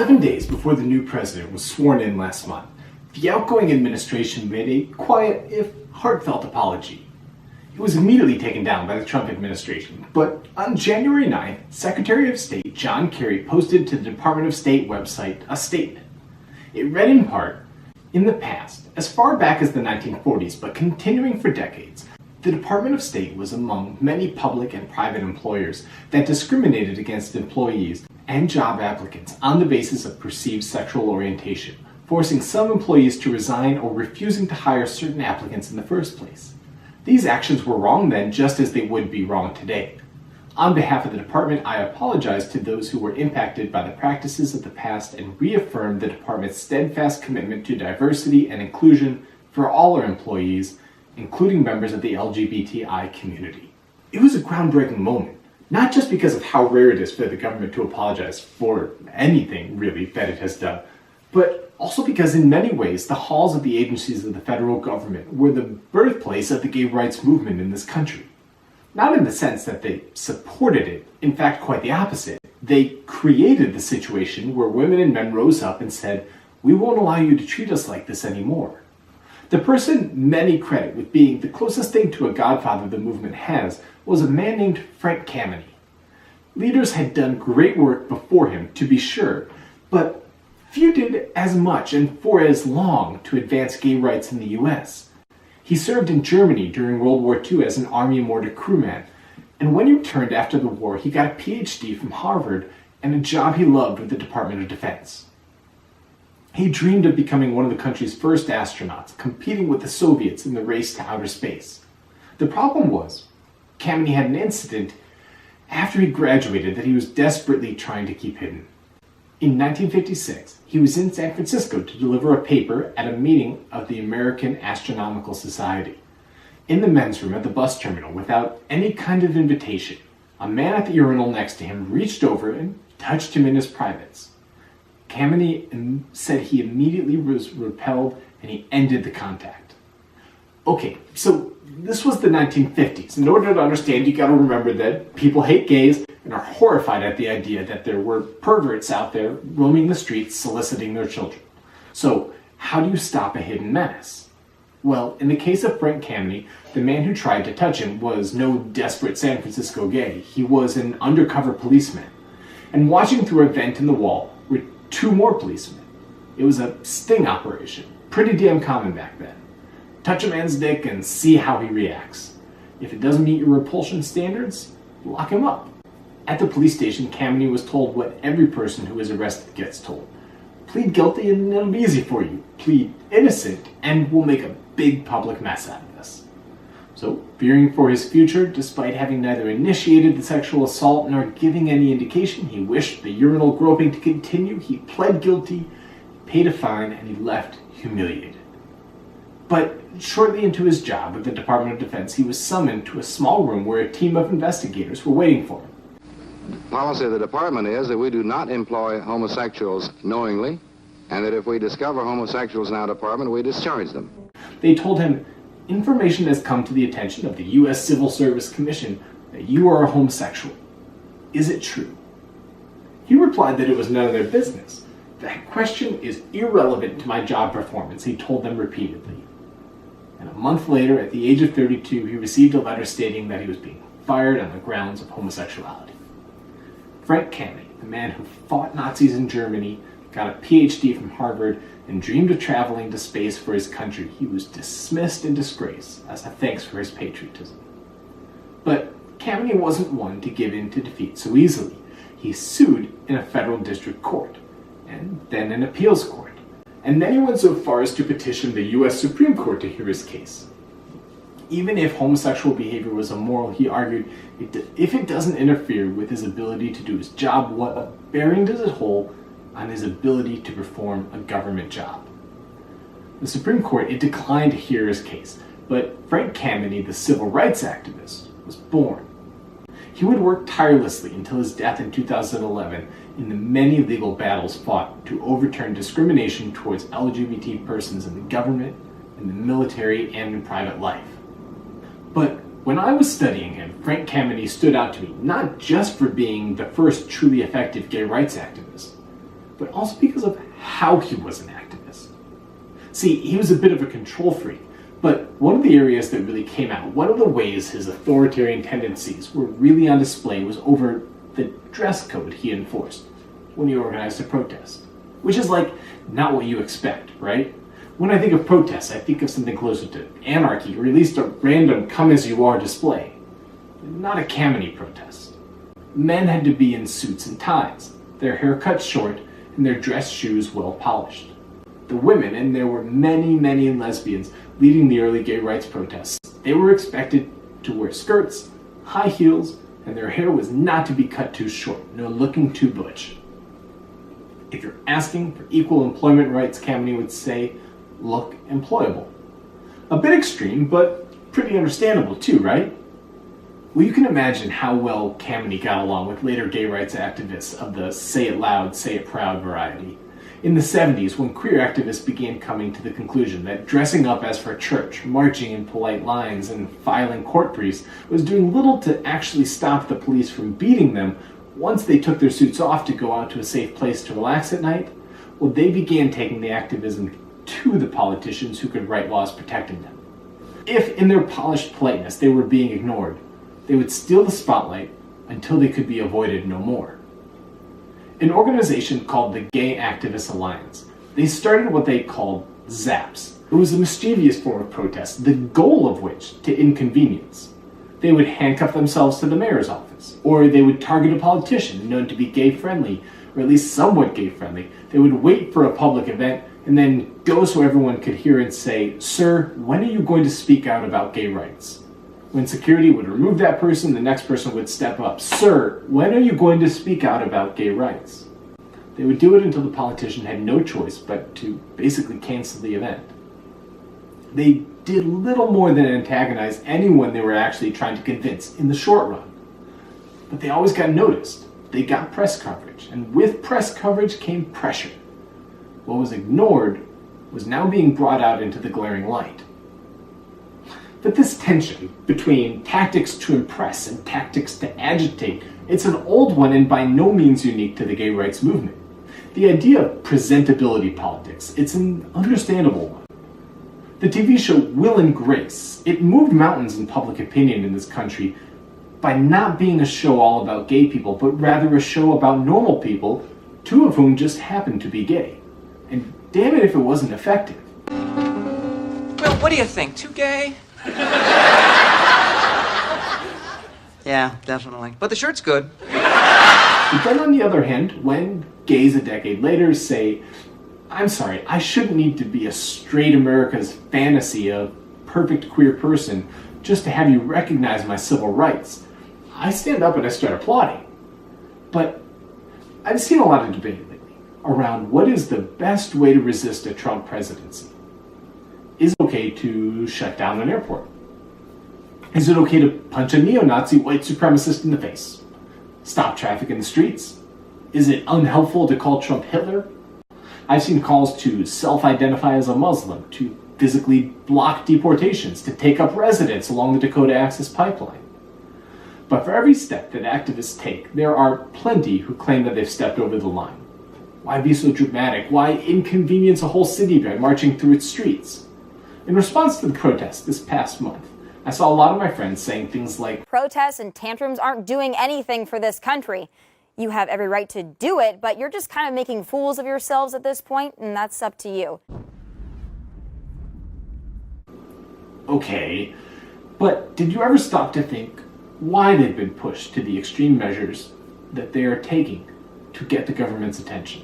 7 days before the new president was sworn in last month, the outgoing administration made a quiet, if heartfelt, apology. It was immediately taken down by the Trump administration, but on January 9th, Secretary of State John Kerry posted to the Department of State website a statement. It read in part, "In the past, as far back as the 1940s, but continuing for decades, the Department of State was among many public and private employers that discriminated against employees and job applicants on the basis of perceived sexual orientation, forcing some employees to resign or refusing to hire certain applicants in the first place. These actions were wrong then, just as they would be wrong today. On behalf of the department, I apologize to those who were impacted by the practices of the past and reaffirm the department's steadfast commitment to diversity and inclusion for all our employees, including members of the LGBTI community." It was a groundbreaking moment, not just because of how rare it is for the government to apologize for anything, really, that it has done, but also because in many ways the halls of the agencies of the federal government were the birthplace of the gay rights movement in this country. Not in the sense that they supported it, in fact quite the opposite. They created the situation where women and men rose up and said, "We won't allow you to treat us like this anymore." The person many credit with being the closest thing to a godfather the movement has was a man named Frank Kameny. Leaders had done great work before him, to be sure, but few did as much and for as long to advance gay rights in the US. He served in Germany during World War II as an Army mortar crewman, and when he returned after the war, he got a PhD from Harvard and a job he loved with the Department of Defense. He dreamed of becoming one of the country's first astronauts, competing with the Soviets in the race to outer space. The problem was, Kameny had an incident after he graduated that he was desperately trying to keep hidden. In 1956, he was in San Francisco to deliver a paper at a meeting of the American Astronomical Society. In the men's room at the bus terminal, without any kind of invitation, a man at the urinal next to him reached over and touched him in his privates. Kameny said he immediately was repelled and he ended the contact. Okay, so this was the 1950s. In order to understand, you gotta remember that people hate gays and are horrified at the idea that there were perverts out there roaming the streets soliciting their children. So, how do you stop a hidden menace? Well, in the case of Frank Kameny, the man who tried to touch him was no desperate San Francisco gay. He was an undercover policeman. And watching through a vent in the wall were two more policemen. It was a sting operation, pretty damn common back then. Touch a man's dick and see how he reacts. If it doesn't meet your repulsion standards, lock him up. At the police station, Kameny was told what every person who is arrested gets told. Plead guilty and it'll be easy for you. Plead innocent and we'll make a big public mess out of this. So, fearing for his future, despite having neither initiated the sexual assault nor giving any indication he wished the urinal groping to continue, he pled guilty, paid a fine, and he left humiliated. But shortly into his job with the Department of Defense, he was summoned to a small room where a team of investigators were waiting for him. The policy of the department is that we do not employ homosexuals knowingly, and that if we discover homosexuals in our department, we discharge them. They told him, "Information has come to the attention of the U.S. Civil Service Commission that you are a homosexual. Is it true?" He replied that it was none of their business. "That question is irrelevant to my job performance," he told them repeatedly. And a month later, at the age of 32, he received a letter stating that he was being fired on the grounds of homosexuality. Frank Kameny, the man who fought Nazis in Germany, got a PhD from Harvard, and dreamed of traveling to space for his country, he was dismissed in disgrace as a thanks for his patriotism. But Kameny wasn't one to give in to defeat so easily. He sued in a federal district court, and then an appeals court, and then he went so far as to petition the U.S. Supreme Court to hear his case. Even if homosexual behavior was immoral, he argued, if it doesn't interfere with his ability to do his job, what bearing does it hold on his ability to perform a government job? The Supreme Court, it declined to hear his case, but Frank Kameny, the civil rights activist, was born. He would work tirelessly until his death in 2011 in the many legal battles fought to overturn discrimination towards LGBT persons in the government, in the military, and in private life. But when I was studying him, Frank Kameny stood out to me not just for being the first truly effective gay rights activist, but also because of how he was an activist. See, he was a bit of a control freak, but one of the areas that really came out, one of the ways his authoritarian tendencies were really on display was over the dress code he enforced when he organized a protest. Which is like not what you expect, right? When I think of protests, I think of something closer to anarchy, or at least a random come-as-you-are display. Not a Kameny protest. Men had to be in suits and ties, their hair cut short, and their dress shoes well polished. The women, and there were many, many lesbians leading the early gay rights protests, they were expected to wear skirts, high heels, and their hair was not to be cut too short, no looking too butch. If you're asking for equal employment rights, Kameny would say, look employable. A bit extreme, but pretty understandable too, right? Well, you can imagine how well Kameny got along with later gay rights activists of the say it loud, say it proud variety. In the 70s, when queer activists began coming to the conclusion that dressing up as for church, marching in polite lines, and filing court briefs was doing little to actually stop the police from beating them once they took their suits off to go out to a safe place to relax at night, well, they began taking the activism to the politicians who could write laws protecting them. If, in their polished politeness, they were being ignored, they would steal the spotlight until they could be avoided no more. An organization called the Gay Activist Alliance, they started what they called ZAPs. It was a mischievous form of protest, the goal of which to inconvenience. They would handcuff themselves to the mayor's office, or they would target a politician known to be gay-friendly, or at least somewhat gay-friendly. They would wait for a public event and then go so everyone could hear and say, "Sir, when are you going to speak out about gay rights?" When security would remove that person, the next person would step up, "Sir, when are you going to speak out about gay rights?" They would do it until the politician had no choice but to basically cancel the event. They did little more than antagonize anyone they were actually trying to convince in the short run. But they always got noticed. They got press coverage, and with press coverage came pressure. What was ignored was now being brought out into the glaring light. But this tension between tactics to impress and tactics to agitate, it's an old one and by no means unique to the gay rights movement. The idea of presentability politics, it's an understandable one. The TV show Will and Grace, it moved mountains in public opinion in this country by not being a show all about gay people, but rather a show about normal people, two of whom just happened to be gay. And damn it if it wasn't effective. Well, what do you think? Too gay? Yeah, definitely. But the shirt's good. But then on the other hand, when gays a decade later say, "I'm sorry, I shouldn't need to be a straight America's fantasy of perfect queer person just to have you recognize my civil rights," I stand up and I start applauding. But I've seen a lot of debate lately around what is the best way to resist a Trump presidency. Is it okay to shut down an airport? Is it okay to punch a neo-Nazi white supremacist in the face? Stop traffic in the streets? Is it unhelpful to call Trump Hitler? I've seen calls to self-identify as a Muslim, to physically block deportations, to take up residence along the Dakota Access Pipeline. But for every step that activists take, there are plenty who claim that they've stepped over the line. Why be so dramatic? Why inconvenience a whole city by marching through its streets? In response to the protests this past month, I saw a lot of my friends saying things like, "Protests and tantrums aren't doing anything for this country. You have every right to do it, but you're just kind of making fools of yourselves at this point, and that's up to you." Okay, but did you ever stop to think why they've been pushed to the extreme measures that they are taking to get the government's attention?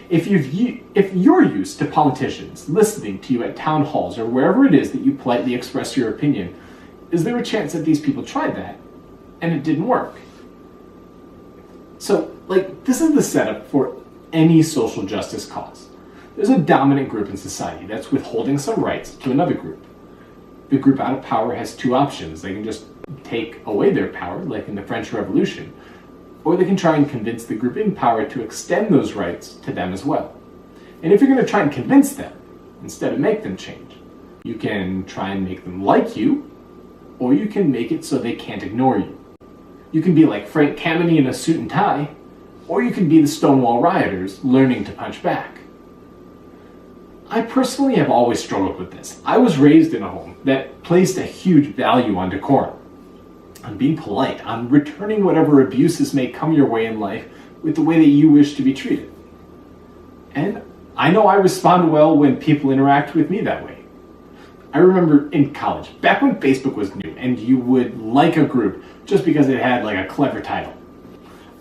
If you're used to politicians listening to you at town halls or wherever it is that you politely express your opinion, is there a chance that these people tried that and it didn't work? So, this is the setup for any social justice cause. There's a dominant group in society that's withholding some rights to another group. The group out of power has two options. They can just take away their power, like in the French Revolution, or they can try and convince the group in power to extend those rights to them as well. And if you're going to try and convince them, instead of make them change, you can try and make them like you, or you can make it so they can't ignore you. You can be like Frank Kameny in a suit and tie, or you can be the Stonewall rioters learning to punch back. I personally have always struggled with this. I was raised in a home that placed a huge value on decorum, on being polite, on returning whatever abuses may come your way in life with the way that you wish to be treated. And I know I respond well when people interact with me that way. I remember in college, back when Facebook was new and you would like a group just because it had like a clever title.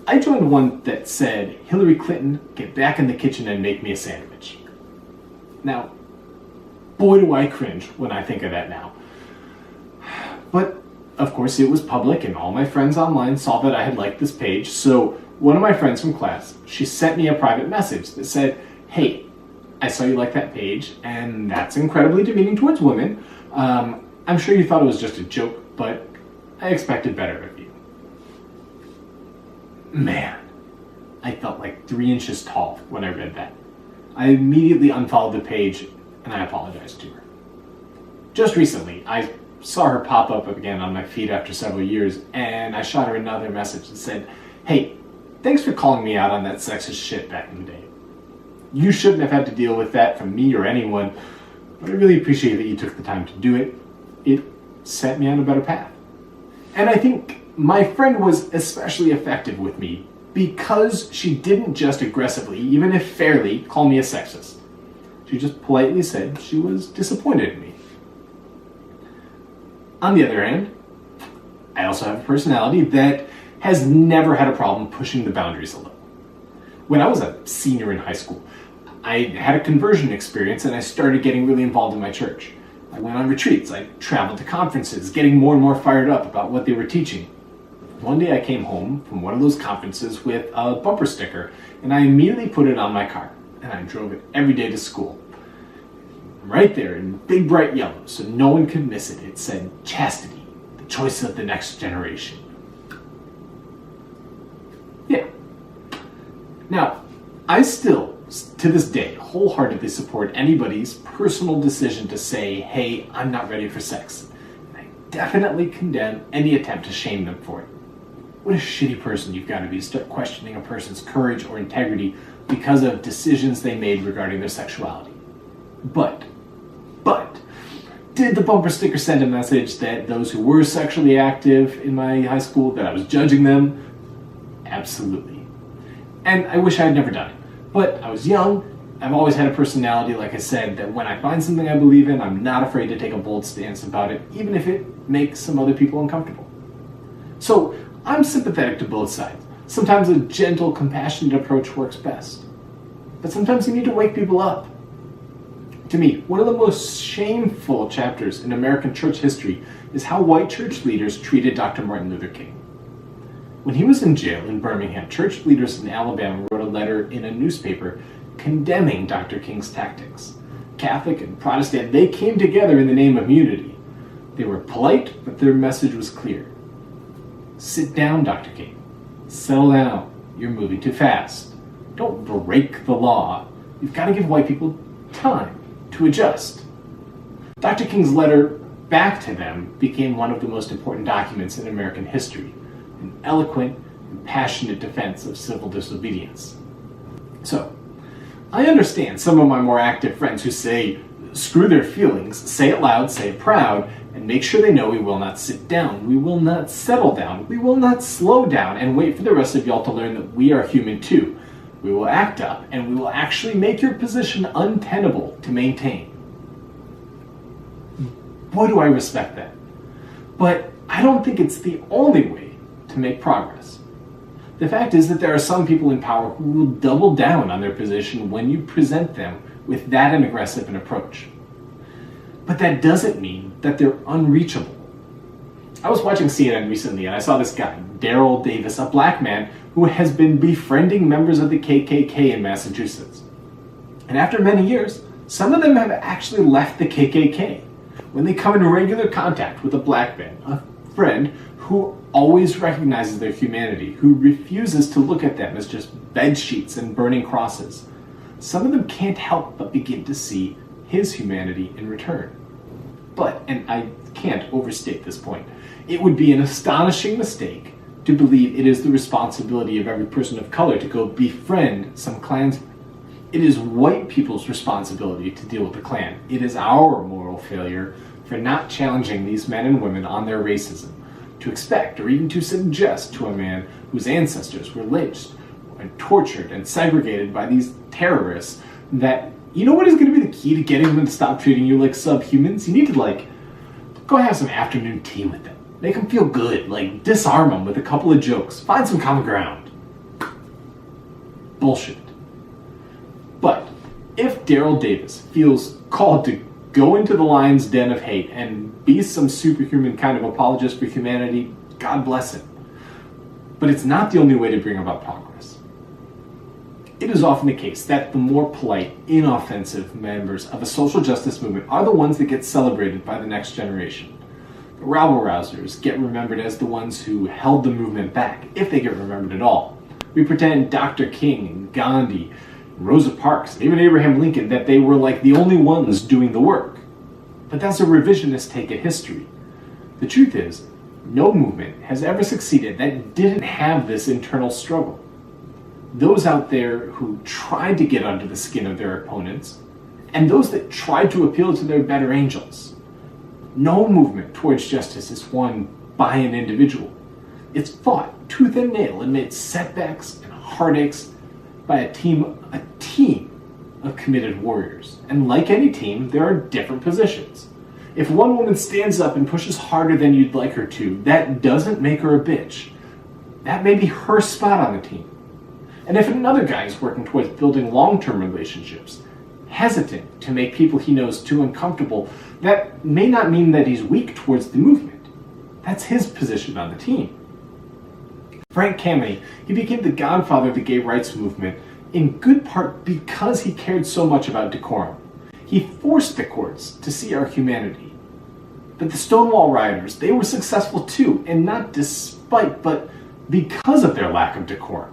I joined one that said, "Hillary Clinton, get back in the kitchen and make me a sandwich." Now, boy do I cringe when I think of that now. But, of course, it was public and all my friends online saw that I had liked this page, so one of my friends from class, she sent me a private message that said, "Hey, I saw you like that page, and that's incredibly demeaning towards women. I'm sure you thought it was just a joke, but I expected better of you." Man, I felt like 3 inches tall when I read that. I immediately unfollowed the page and I apologized to her. Just recently, I saw her pop up again on my feed after several years, and I shot her another message that said, "Hey, thanks for calling me out on that sexist shit back in the day. You shouldn't have had to deal with that from me or anyone, but I really appreciate that you took the time to do it. It set me on a better path." And I think my friend was especially effective with me because she didn't just aggressively, even if fairly, call me a sexist. She just politely said she was disappointed in me. On the other hand, I also have a personality that has never had a problem pushing the boundaries a little. When I was a senior in high school, I had a conversion experience and I started getting really involved in my church. I went on retreats, I traveled to conferences, getting more and more fired up about what they were teaching. One day I came home from one of those conferences with a bumper sticker, and I immediately put it on my car, and I drove it every day to school. Right there in big bright yellow, so no one could miss it, it said, "Chastity, the choice of the next generation." Yeah. Now, I still, to this day, wholeheartedly support anybody's personal decision to say, "Hey, I'm not ready for sex." And I definitely condemn any attempt to shame them for it. What a shitty person you've got to be to start questioning a person's courage or integrity because of decisions they made regarding their sexuality. But, did the bumper sticker send a message that those who were sexually active in my high school, that I was judging them? Absolutely. And I wish I had never done it. But I was young, I've always had a personality, like I said, that when I find something I believe in, I'm not afraid to take a bold stance about it, even if it makes some other people uncomfortable. So, I'm sympathetic to both sides. Sometimes a gentle, compassionate approach works best. But sometimes you need to wake people up. To me, one of the most shameful chapters in American church history is how white church leaders treated Dr. Martin Luther King. When he was in jail in Birmingham, church leaders in Alabama wrote a letter in a newspaper condemning Dr. King's tactics. Catholic and Protestant, they came together in the name of unity. They were polite, but their message was clear. Sit down, Dr. King. Settle down. You're moving too fast. Don't break the law. You've got to give white people time to adjust. Dr. King's letter back to them became one of the most important documents in American history, an eloquent and passionate defense of civil disobedience. So, I understand some of my more active friends who say, screw their feelings, say it loud, say it proud, and make sure they know we will not sit down, we will not settle down, we will not slow down and wait for the rest of y'all to learn that we are human too. We will act up, and we will actually make your position untenable to maintain. Boy, do I respect that. But I don't think it's the only way to make progress. The fact is that there are some people in power who will double down on their position when you present them with that aggressive an approach. But that doesn't mean that they're unreachable. I was watching CNN recently and I saw this guy, Daryl Davis, a black man who has been befriending members of the KKK in Massachusetts. And after many years, some of them have actually left the KKK when they come in regular contact with a black man, a friend who always recognizes their humanity, who refuses to look at them as just bed sheets and burning crosses. Some of them can't help but begin to see his humanity in return. But, and I can't overstate this point, it would be an astonishing mistake to believe it is the responsibility of every person of color to go befriend some Klansmen. It is white people's responsibility to deal with the Klan. It is our moral failure for not challenging these men and women on their racism, to expect or even to suggest to a man whose ancestors were lynched and tortured and segregated by these terrorists that, you know what is going to be the key to getting them to stop treating you like subhumans? You need to, go have some afternoon tea with them. Make them feel good. Disarm them with a couple of jokes. Find some common ground. Bullshit. But if Daryl Davis feels called to go into the lion's den of hate and be some superhuman kind of apologist for humanity, God bless him. But it's not the only way to bring about progress. It is often the case that the more polite, inoffensive members of a social justice movement are the ones that get celebrated by the next generation. The rabble-rousers get remembered as the ones who held the movement back, if they get remembered at all. We pretend Dr. King and Gandhi, Rosa Parks, and even Abraham Lincoln, that they were the only ones doing the work. But that's a revisionist take at history. The truth is, no movement has ever succeeded that didn't have this internal struggle. Those out there who tried to get under the skin of their opponents, and those that tried to appeal to their better angels. No movement towards justice is won by an individual. It's fought tooth and nail amid setbacks and heartaches by a team of committed warriors. And like any team, there are different positions. If one woman stands up and pushes harder than you'd like her to, that doesn't make her a bitch. That may be her spot on the team. And if another guy is working towards building long-term relationships, hesitant to make people he knows too uncomfortable, that may not mean that he's weak towards the movement. That's his position on the team. Frank Kameny, he became the godfather of the gay rights movement in good part because he cared so much about decorum. He forced the courts to see our humanity. But the Stonewall rioters, they were successful too, and not despite, but because of their lack of decorum.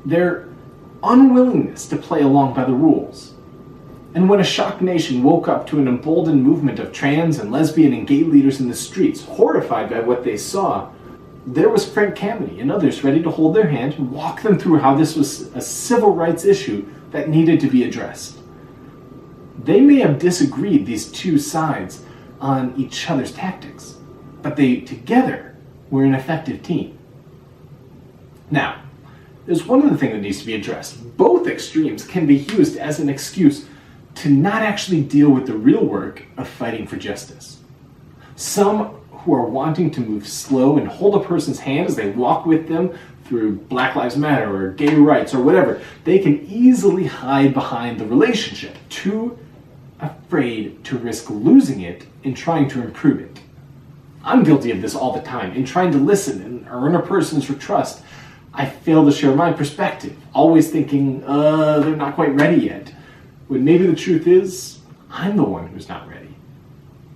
Their unwillingness to play along by the rules. And when a shocked nation woke up to an emboldened movement of trans and lesbian and gay leaders in the streets, horrified by what they saw, there was Frank Kameny and others ready to hold their hand and walk them through how this was a civil rights issue that needed to be addressed. They may have disagreed, these two sides, on each other's tactics, but they together were an effective team. Now, there's one other thing that needs to be addressed. Both extremes can be used as an excuse to not actually deal with the real work of fighting for justice. Some who are wanting to move slow and hold a person's hand as they walk with them through Black Lives Matter or gay rights or whatever, they can easily hide behind the relationship, too afraid to risk losing it in trying to improve it. I'm guilty of this all the time. In trying to listen and earn a person's trust, I fail to share my perspective, always thinking, they're not quite ready yet. When maybe the truth is, I'm the one who's not ready.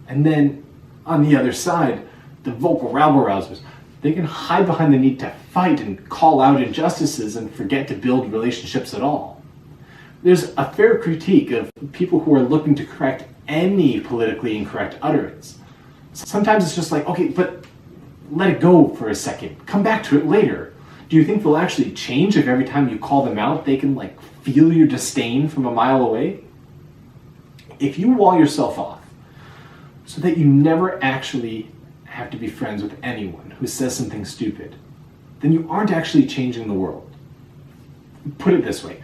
And then, on the other side, the vocal rabble-rousers, they can hide behind the need to fight and call out injustices and forget to build relationships at all. There's a fair critique of people who are looking to correct any politically incorrect utterance. Sometimes it's just okay, but let it go for a second. Come back to it later. Do you think they'll actually change if every time you call them out, they can feel your disdain from a mile away? If you wall yourself off so that you never actually have to be friends with anyone who says something stupid, then you aren't actually changing the world. Put it this way.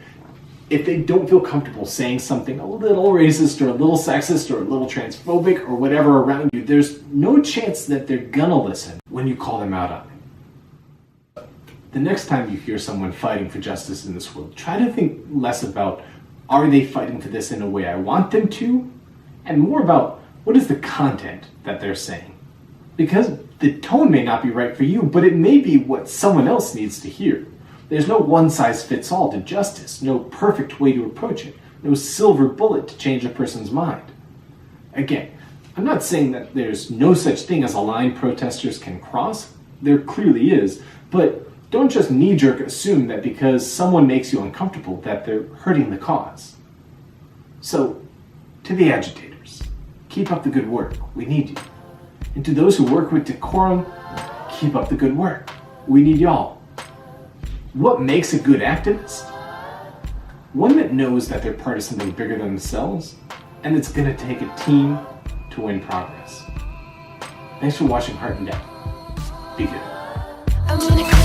If they don't feel comfortable saying something a little racist or a little sexist or a little transphobic or whatever around you, there's no chance that they're gonna listen when you call them out on it. The next time you hear someone fighting for justice in this world, try to think less about, are they fighting for this in a way I want them to? And more about, what is the content that they're saying? Because the tone may not be right for you, but it may be what someone else needs to hear. There's no one-size-fits-all to justice, no perfect way to approach it, no silver bullet to change a person's mind. Again, I'm not saying that there's no such thing as a line protesters can cross. There clearly is, but don't just knee-jerk assume that because someone makes you uncomfortable that they're hurting the cause. So, to the agitators, keep up the good work. We need you. And to those who work with decorum, keep up the good work. we need y'all. What makes a good activist? One that knows that they're part of something bigger than themselves, and it's gonna take a team to win progress. Thanks for watching Heart and Death. Be good.